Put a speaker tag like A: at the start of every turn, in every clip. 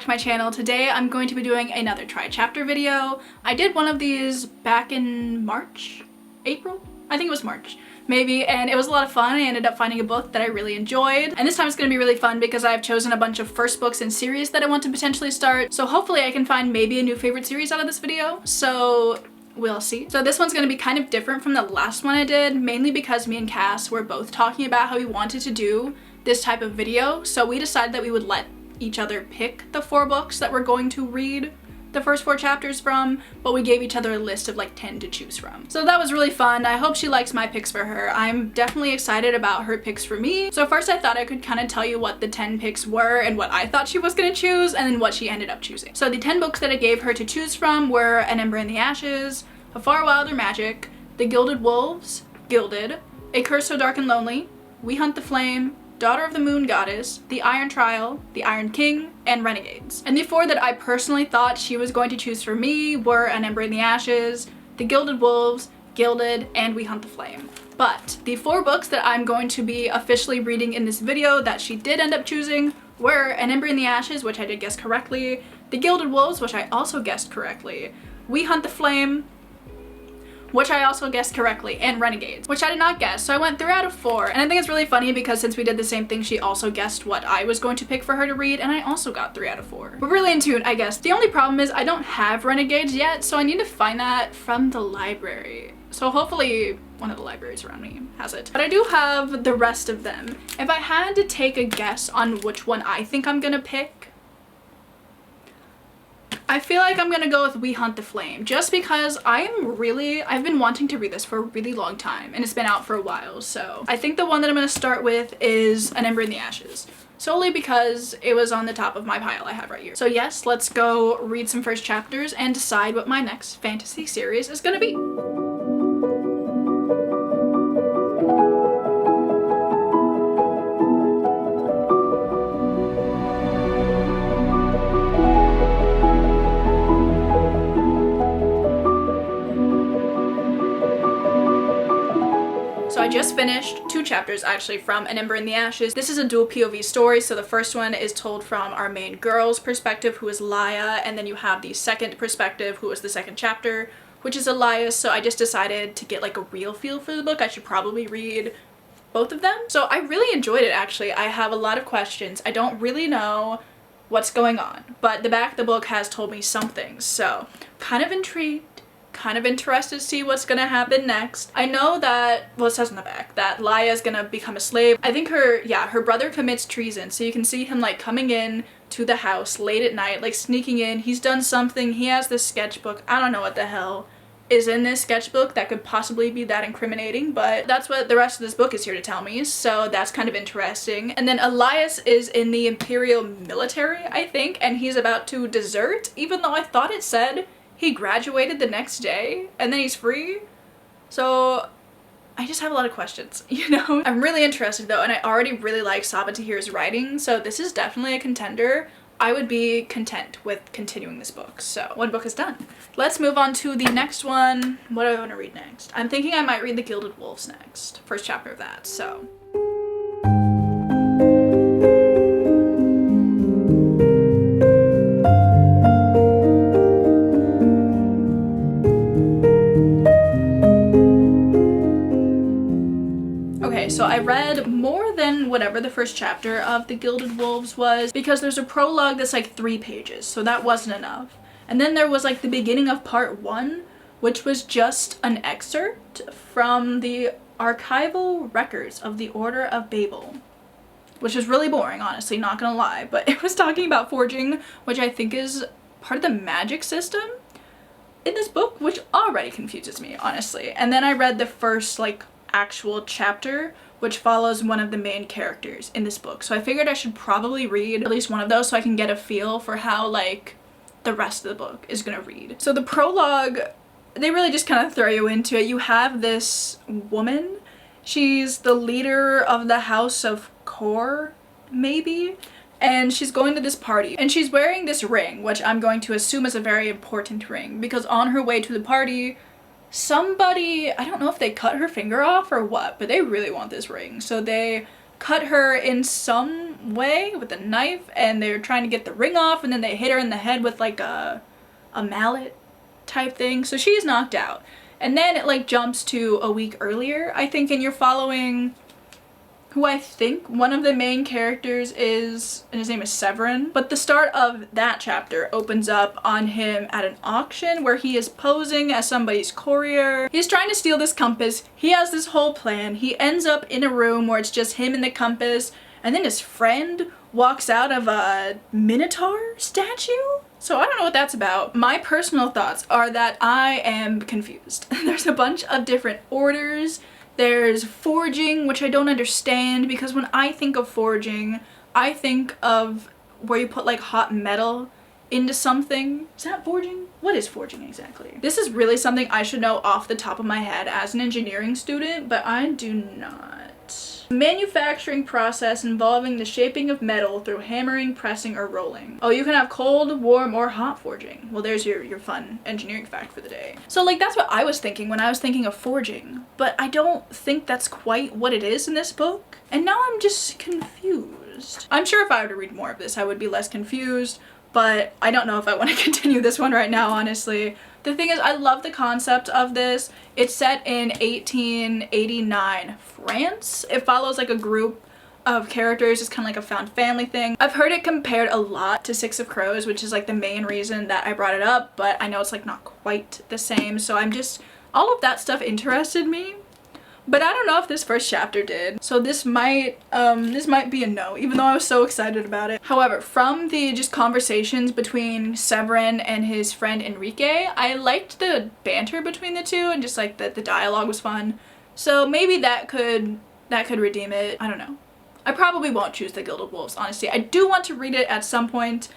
A: to my channel. Today I'm going to be doing another try chapter video. I did one of these back in March? April? I think it was March. Maybe, and it was a lot of fun. I ended up finding a book that I really enjoyed. And this time it's gonna be really fun because I've chosen a bunch of first books in series that I want to potentially start. So hopefully I can find maybe a new favorite series out of this video. So we'll see. So this one's gonna be kind of different from the last one I did, mainly because me and Cass were both talking about how we wanted to do this type of video. So we decided that we would let each other pick the 4 books that we're going to read the first 4 chapters from, but we gave each other a list of like 10 to choose from. So that was really fun. I hope she likes my picks for her. I'm definitely excited about her picks for me. So first I thought I could kind of tell you what the 10 picks were and what I thought she was gonna choose and then what she ended up choosing. So the 10 books that I gave her to choose from were An Ember in the Ashes, A Far Wilder Magic, The Gilded Wolves, Gilded, A Curse So Dark and Lonely, We Hunt the Flame, Daughter of the Moon Goddess, The Iron Trial, The Iron King, and Renegades. And the 4 that I personally thought she was going to choose for me were An Ember in the Ashes, The Gilded Wolves, Gilded, and We Hunt the Flame. But the 4 books that I'm going to be officially reading in this video that she did end up choosing were An Ember in the Ashes, which I did guess correctly, The Gilded Wolves, which I also guessed correctly, We Hunt the Flame, which I also guessed correctly, and Renegades, which I did not guess, so I went 3 out of 4. And I think it's really funny because since we did the same thing, she also guessed what I was going to pick for her to read, and I also got 3 out of 4. We're really in tune, I guess. The only problem is I don't have Renegades yet, so I need to find that from the library. So hopefully one of the libraries around me has it. But I do have the rest of them. If I had to take a guess on which one I think I'm gonna pick, I feel like I'm gonna go with We Hunt the Flame, just because I've been wanting to read this for a really long time and it's been out for a while. So I think the one that I'm gonna start with is An Ember in the Ashes, solely because it was on the top of my pile I have right here. So yes, let's go read some first chapters and decide what my next fantasy series is gonna be. So I just finished 2 chapters actually from An Ember in the Ashes. This is a dual POV story, so the first one is told from our main girl's perspective, who is Laia, and then you have the second perspective, who is the second chapter, which is Elias. So I just decided to get like a real feel for the book, I should probably read both of them. So I really enjoyed it actually. I have a lot of questions. I don't really know what's going on, but the back of the book has told me some things, so kind of intrigued. Kind of interested to see what's gonna happen next. I know that, well, it says on the back that Laia is gonna become a slave. I think her brother commits treason, so you can see him like coming in to the house late at night, like sneaking in. He's done something. He has this sketchbook. I don't know what the hell is in this sketchbook that could possibly be that incriminating, but that's what the rest of this book is here to tell me, so that's kind of interesting. And then Elias is in the Imperial military, I think, and he's about to desert, even though I thought it said he graduated the next day and then he's free. So I just have a lot of questions, you know? I'm really interested though, and I already really like Saba Tahir's writing, so this is definitely a contender. I would be content with continuing this book. So one book is done. Let's move on to the next one. What do I want to read next? I'm thinking I might read The Gilded Wolves next. First chapter of that, so. So I read more than whatever the first chapter of The Gilded Wolves was, because there's a prologue that's like 3 pages, so that wasn't enough. And then there was like the beginning of part 1, which was just an excerpt from the archival records of the Order of Babel, which is really boring, honestly, not gonna lie, but it was talking about forging, which I think is part of the magic system in this book, which already confuses me, honestly. And then I read the first like actual chapter, which follows one of the main characters in this book. So I figured I should probably read at least one of those so I can get a feel for how like the rest of the book is gonna read. So the prologue, they really just kind of throw you into it. You have this woman, she's the leader of the House of Kor, maybe? And she's going to this party and she's wearing this ring, which I'm going to assume is a very important ring, because on her way to the party, somebody, I don't know if they cut her finger off or what, but they really want this ring. So they cut her in some way with a knife, and they're trying to get the ring off, and then they hit her in the head with like a mallet type thing. So she's knocked out. And then it like jumps to a week earlier, I think, and you're following who I think one of the main characters is, and his name is Severin. But the start of that chapter opens up on him at an auction where he is posing as somebody's courier. He's trying to steal this compass. He has this whole plan. He ends up in a room where it's just him and the compass, and then his friend walks out of a Minotaur statue? So I don't know what that's about. My personal thoughts are that I am confused. There's a bunch of different orders. There's forging, which I don't understand, because when I think of forging, I think of where you put like hot metal into something. Is that forging? What is forging exactly? This is really something I should know off the top of my head as an engineering student, but I do not. Manufacturing process involving the shaping of metal through hammering, pressing, or rolling. Oh, you can have cold, warm, or hot forging. Well, there's your fun engineering fact for the day. So like that's what I was thinking when I was thinking of forging, but I don't think that's quite what it is in this book. And now I'm just confused. I'm sure if I were to read more of this, I would be less confused, but I don't know if I want to continue this one right now, honestly. The thing is, I love the concept of this. It's set in 1889 France. It follows like a group of characters. It's kind of like a found family thing. I've heard it compared a lot to Six of Crows, which is like the main reason that I brought it up, but I know it's like not quite the same. So I'm just, all of that stuff interested me. But I don't know if this first chapter did. So this might be a no, even though I was so excited about it. However, from the just conversations between Severin and his friend Enrique, I liked the banter between the two, and just like the dialogue was fun. So maybe that could redeem it. I don't know. I probably won't choose the Gilded Wolves, honestly. I do want to read it at some point.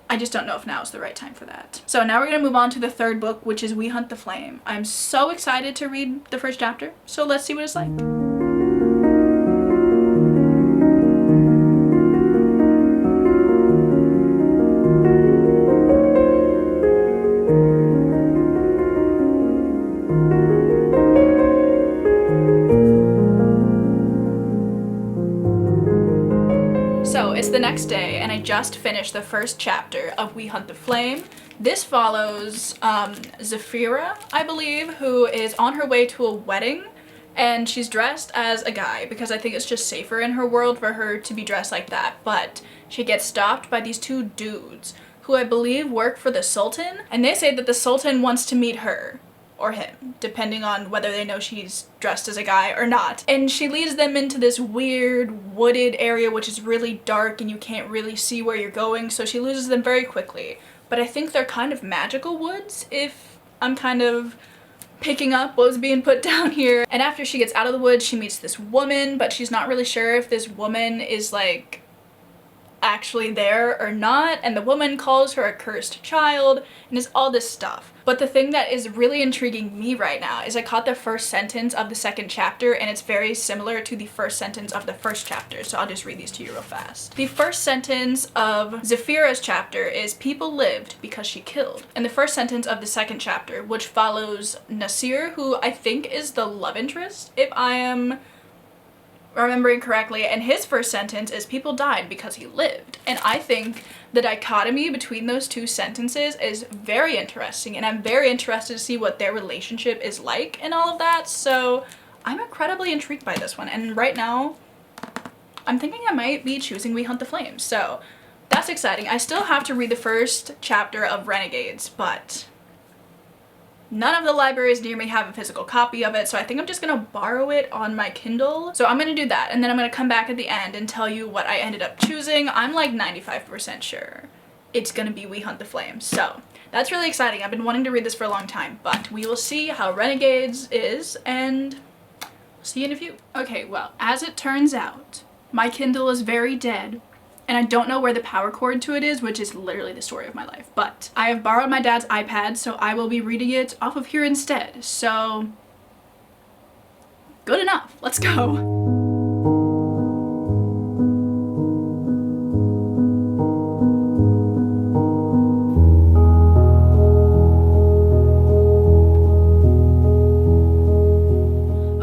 A: I just don't know if now is the right time for that. So now we're gonna move on to the third book, which is We Hunt the Flame. I'm so excited to read the first chapter, so let's see what it's like. It's the next day, and I just finished the first chapter of We Hunt the Flame. This follows Zephyra, I believe, who is on her way to a wedding, and she's dressed as a guy because I think it's just safer in her world for her to be dressed like that. But she gets stopped by these two dudes who I believe work for the Sultan, and they say that the Sultan wants to meet her. Or him, depending on whether they know she's dressed as a guy or not. And she leads them into this weird wooded area which is really dark and you can't really see where you're going, so she loses them very quickly. But I think they're kind of magical woods, if I'm kind of picking up what was being put down here. And after she gets out of the woods, she meets this woman, but she's not really sure if this woman is like actually there or not, and the woman calls her a cursed child, and it's all this stuff. But the thing that is really intriguing me right now is I caught the first sentence of the second chapter, and it's very similar to the first sentence of the first chapter, so I'll just read these to you real fast. The first sentence of Zephyra's chapter is "People lived because she killed." And the first sentence of the second chapter, which follows Nasir, who I think is the love interest, if I am remembering correctly, and his first sentence is "People died because he lived." And I think the dichotomy between those two sentences is very interesting, and I'm very interested to see what their relationship is like and all of that, so I'm incredibly intrigued by this one. And right now I'm thinking I might be choosing We Hunt the Flame, so that's exciting. I still have to read the first chapter of Renegades, but none of the libraries near me have a physical copy of it, so I think I'm just gonna borrow it on my Kindle. So I'm gonna do that, and then I'm gonna come back at the end and tell you what I ended up choosing. I'm like 95% sure it's gonna be We Hunt the Flame, so that's really exciting. I've been wanting to read this for a long time, but we will see how Renegades is, and see you in a few. Okay, well, as it turns out, my Kindle is very dead, and I don't know where the power cord to it is, which is literally the story of my life. But I have borrowed my dad's iPad, so I will be reading it off of here instead. So, good enough. Let's go.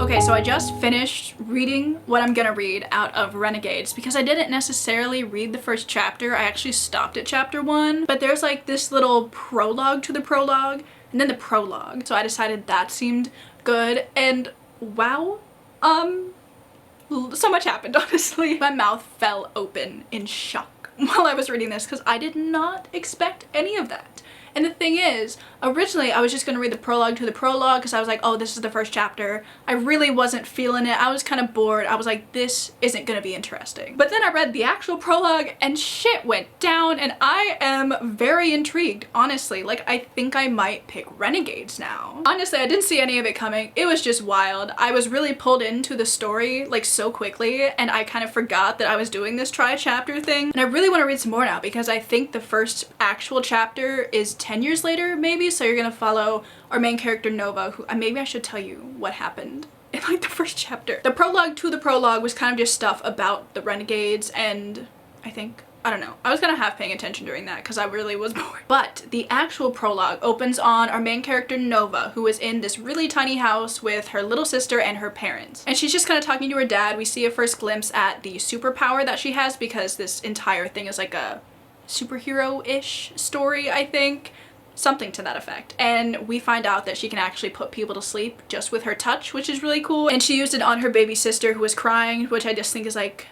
A: Okay, so I just finished reading what I'm gonna read out of Renegades because I didn't necessarily read the first chapter. I actually stopped at chapter 1, but there's like this little prologue to the prologue and then the prologue. So I decided that seemed good, and wow, so much happened, honestly. My mouth fell open in shock while I was reading this because I did not expect any of that. And the thing is, originally I was just gonna read the prologue to the prologue because I was like, oh, this is the first chapter. I really wasn't feeling it. I was kind of bored. I was like, this isn't gonna be interesting. But then I read the actual prologue and shit went down, and I am very intrigued, honestly. Like, I think I might pick Renegades now. Honestly, I didn't see any of it coming. It was just wild. I was really pulled into the story like so quickly, and I kind of forgot that I was doing this tri-chapter thing. And I really want to read some more now because I think the first actual chapter is 10 years later, maybe, so you're gonna follow our main character Nova, who maybe I should tell you what happened in like the first chapter. The prologue to the prologue was kind of just stuff about the Renegades, and I don't know, I was kind of half paying attention during that because I really was bored. But the actual prologue opens on our main character Nova, who is in this really tiny house with her little sister and her parents, and she's just kind of talking to her dad. We see a first glimpse at the superpower that she has because this entire thing is like a superhero-ish story, I think. Something to that effect. And we find out that she can actually put people to sleep just with her touch, which is really cool. And she used it on her baby sister who was crying, which I just think is like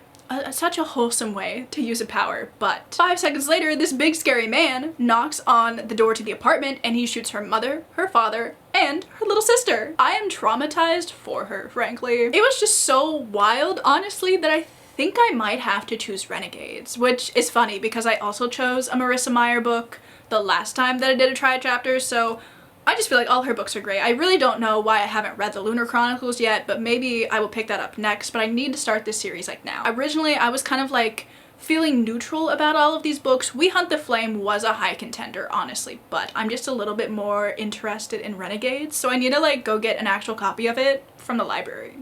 A: such a wholesome way to use a power. But 5 seconds later, this big scary man knocks on the door to the apartment and he shoots her mother, her father, and her little sister. I am traumatized for her, frankly. It was just so wild, honestly, that I think I might have to choose Renegades, which is funny because I also chose a Marissa Meyer book the last time that I did a tri-chapter, so I just feel like all her books are great. I really don't know why I haven't read the Lunar Chronicles yet, but maybe I will pick that up next, but I need to start this series like now. Originally, I was kind of like feeling neutral about all of these books. We Hunt the Flame was a high contender, honestly, but I'm just a little bit more interested in Renegades, so I need to like go get an actual copy of it from the library.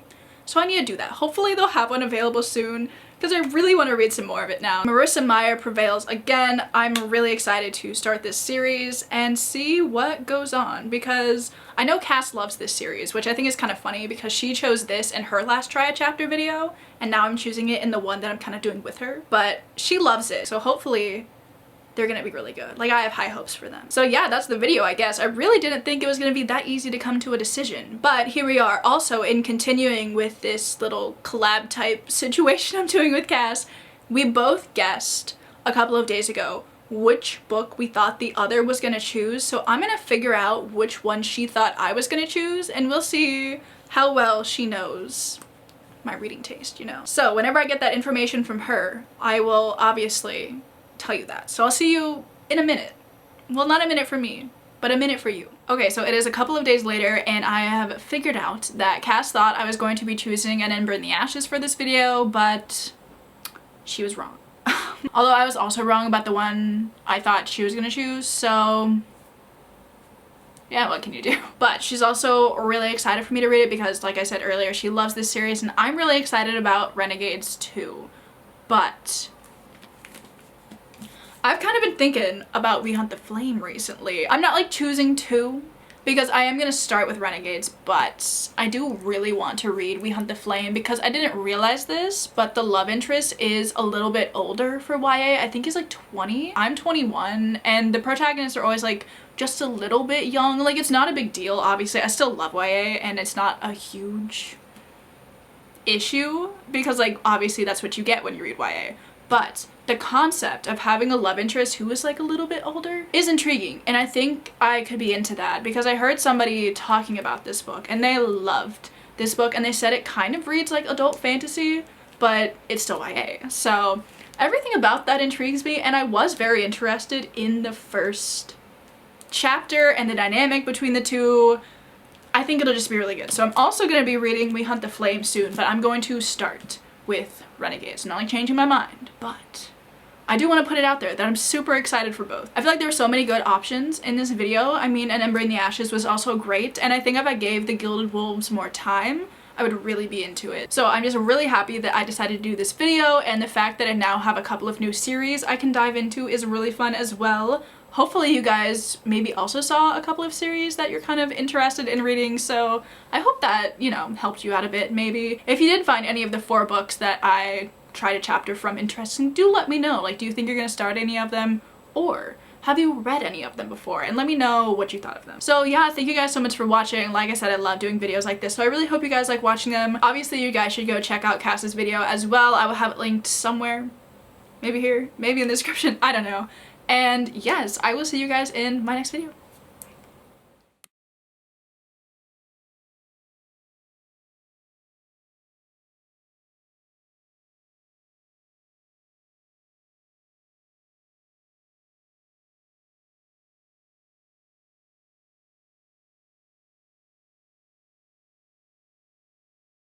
A: So I need to do that. Hopefully they'll have one available soon because I really want to read some more of it now. Marissa Meyer prevails again. I'm really excited to start this series and see what goes on because I know Cass loves this series, which I think is kind of funny because she chose this in her last tri-chapter video and now I'm choosing it in the one that I'm kind of doing with her. But she loves it, so hopefully they're gonna be really good. Like, I have high hopes for them. So yeah, that's the video, I guess. I really didn't think it was gonna be that easy to come to a decision, but here we are. Also, in continuing with this little collab type situation I'm doing with Cass, we both guessed a couple of days ago which book we thought the other was gonna choose, so I'm gonna figure out which one she thought I was gonna choose, and we'll see how well she knows my reading taste, you know? So whenever I get that information from her, I will obviously tell you that. So I'll see you in a minute. Well, not a minute for me, but a minute for you. Okay, so it is a couple of days later and I have figured out that Cass thought I was going to be choosing an Ember in the Ashes for this video, but she was wrong. Although I was also wrong about the one I thought she was gonna choose, so yeah, what can you do? But she's also really excited for me to read it because, like I said earlier, she loves this series and I'm really excited about Renegades too. But I've kind of been thinking about We Hunt the Flame recently. I'm not like choosing two because I am gonna start with Renegades, but I do really want to read We Hunt the Flame because I didn't realize this, but the love interest is a little bit older for YA. I think he's like 20. I'm 21 and the protagonists are always like just a little bit young. Like, it's not a big deal, obviously. I still love YA and it's not a huge issue because like obviously that's what you get when you read YA. But the concept of having a love interest who is like a little bit older is intriguing, and I think I could be into that because I heard somebody talking about this book and they loved this book and they said it kind of reads like adult fantasy, but it's still YA. So everything about that intrigues me, and I was very interested in the first chapter and the dynamic between the two. I think it'll just be really good. So I'm also going to be reading We Hunt the Flame soon, but I'm going to start with Renegades. Not like changing my mind, but I do want to put it out there that I'm super excited for both. I feel like there were so many good options in this video. I mean, An Ember in the Ashes was also great, and I think if I gave the Gilded Wolves more time, I would really be into it. So I'm just really happy that I decided to do this video, and the fact that I now have a couple of new series I can dive into is really fun as well. hopefully you guys maybe also saw a couple of series that you're kind of interested in reading, so I hope that, you know, helped you out a bit maybe. If you did find any of the 4 books that I tried a chapter from interesting, do let me know. Like, do you think you're gonna start any of them? Or have you read any of them before? And let me know what you thought of them. So yeah, thank you guys so much for watching. Like I said, I love doing videos like this, so I really hope you guys like watching them. Obviously, you guys should go check out Cass's video as well. I will have it linked somewhere. Maybe here, maybe in the description, I don't know. And yes, I will see you guys in my next video.